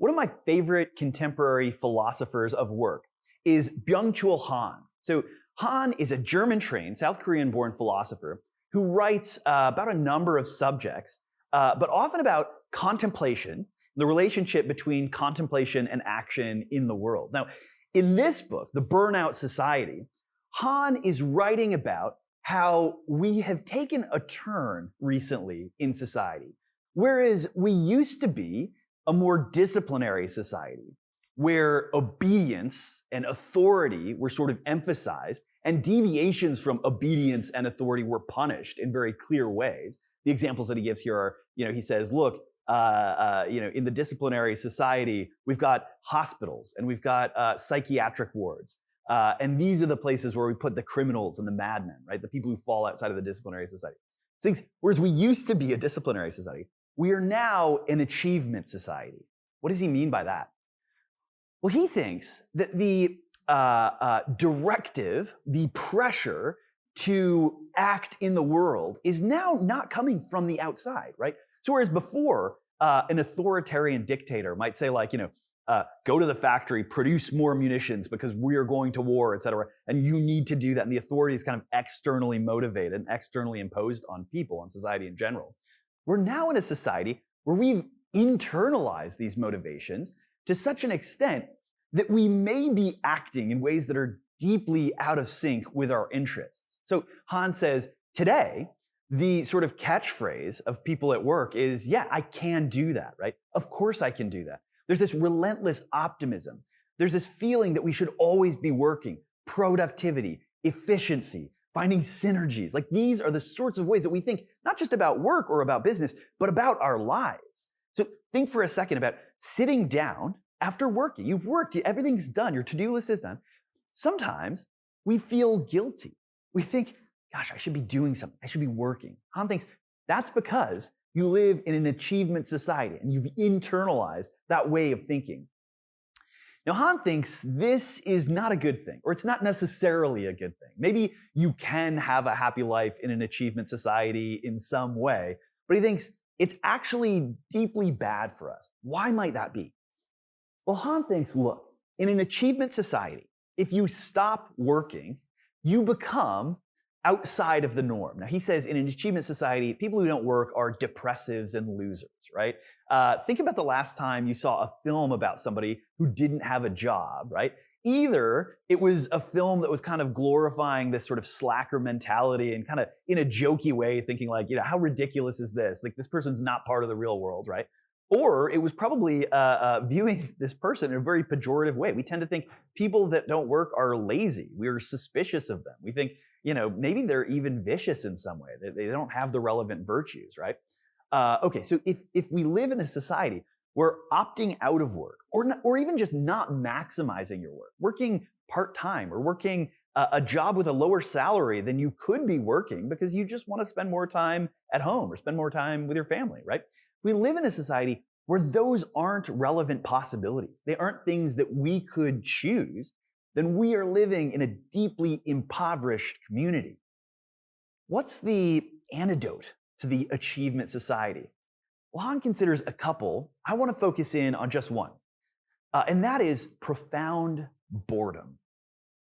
One of my favorite contemporary philosophers of work is Byung-Chul Han. So Han is a German-trained, South Korean-born philosopher who writes about a number of subjects, but often about contemplation, the relationship between contemplation and action in the world. Now, in this book, The Burnout Society, Han is writing about how we have taken a turn recently in society. Whereas we used to be a more disciplinary society, where obedience and authority were sort of emphasized, and deviations from obedience and authority were punished in very clear ways. The examples that he gives here are, he says, look, in the disciplinary society, we've got hospitals and we've got psychiatric wards. And these are the places where we put the criminals and the madmen, right? The people who fall outside of the disciplinary society. So, whereas we used to be a disciplinary society, we are now an achievement society. What does he mean by that? Well, he thinks that the directive, the pressure to act in the world is now not coming from the outside, right? So whereas before, an authoritarian dictator might say go to the factory, produce more munitions because we are going to war, et cetera, and you need to do that. And the authority is kind of externally motivated and externally imposed on people and society in general. We're now in a society where we've internalized these motivations to such an extent that we may be acting in ways that are deeply out of sync with our interests. So Han says, today, the sort of catchphrase of people at work is, yeah, I can do that, right? Of course I can do that. There's this relentless optimism. There's this feeling that we should always be working, productivity, efficiency, finding synergies. Like these are the sorts of ways that we think not just about work or about business, but about our lives. So think for a second about sitting down after working. You've worked, everything's done, your to-do list is done. Sometimes we feel guilty. We think, gosh, I should be doing something. I should be working. Han thinks that's because you live in an achievement society and you've internalized that way of thinking. Now, Han thinks this is not a good thing, or it's not necessarily a good thing. Maybe you can have a happy life in an achievement society in some way, but he thinks it's actually deeply bad for us. Why might that be? Well, Han thinks, look, in an achievement society, if you stop working, you become outside of the norm. Now, he says in an achievement society, people who don't work are depressives and losers, right? Think about the last time you saw a film about somebody who didn't have a job, right? Either it was a film that was kind of glorifying this sort of slacker mentality and kind of in a jokey way thinking like, how ridiculous is this? Like this person's not part of the real world, right? Or it was probably viewing this person in a very pejorative way. We tend to think people that don't work are lazy. We're suspicious of them. We think, maybe they're even vicious in some way. They don't have the relevant virtues, right? Okay, so if we live in a society where opting out of work, or even just not maximizing your work, working part-time or working a job with a lower salary than you could be working because you just want to spend more time at home or spend more time with your family, right? We live in a society where those aren't relevant possibilities. They aren't things that we could choose. Then we are living in a deeply impoverished community. What's the antidote to the achievement society? Well, Han considers a couple. I want to focus in on just one, and that is profound boredom.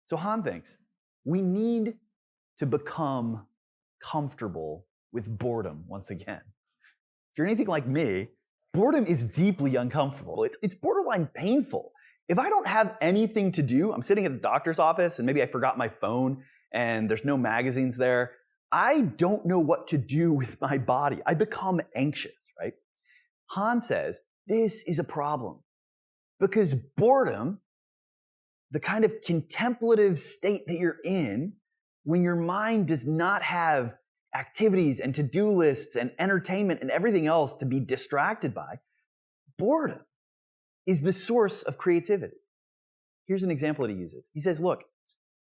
So Han thinks we need to become comfortable with boredom once again. If you're anything like me, boredom is deeply uncomfortable. It's borderline painful. If I don't have anything to do, I'm sitting at the doctor's office and maybe I forgot my phone and there's no magazines there, I don't know what to do with my body. I become anxious, right? Han says this is a problem because boredom, the kind of contemplative state that you're in when your mind does not have activities and to-do lists and entertainment and everything else to be distracted by, boredom is the source of creativity. Here's an example that he uses. He says, look,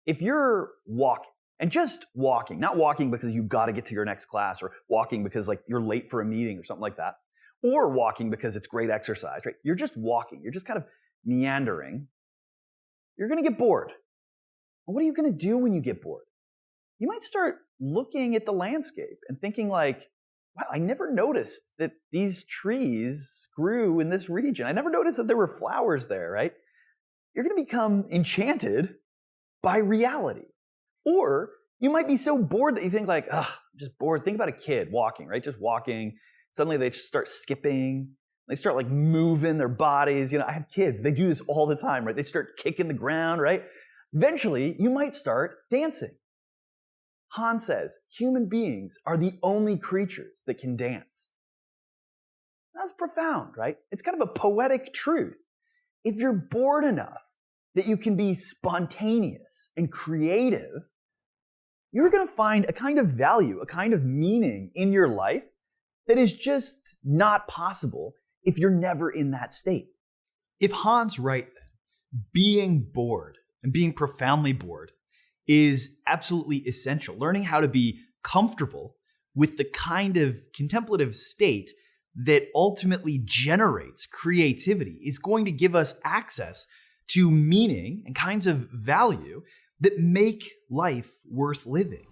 if you're walking, and just walking, not walking because you got to get to your next class or walking because like you're late for a meeting or something like that, or walking because it's great exercise, right? You're just walking. You're just kind of meandering. You're going to get bored. Well, what are you going to do when you get bored? You might start looking at the landscape and thinking like, wow, I never noticed that these trees grew in this region. I never noticed that there were flowers there, right? You're going to become enchanted by reality. Or you might be so bored that you think like, ugh, I'm just bored. Think about a kid walking, right? Just walking. Suddenly they just start skipping. They start like moving their bodies. I have kids. They do this all the time, right? They start kicking the ground, right? Eventually, you might start dancing. Han says, human beings are the only creatures that can dance. That's profound, right? It's kind of a poetic truth. If you're bored enough that you can be spontaneous and creative, you're going to find a kind of value, a kind of meaning in your life that is just not possible if you're never in that state. If Han's right, then, being bored and being profoundly bored is absolutely essential. Learning how to be comfortable with the kind of contemplative state that ultimately generates creativity is going to give us access to meaning and kinds of value that make life worth living.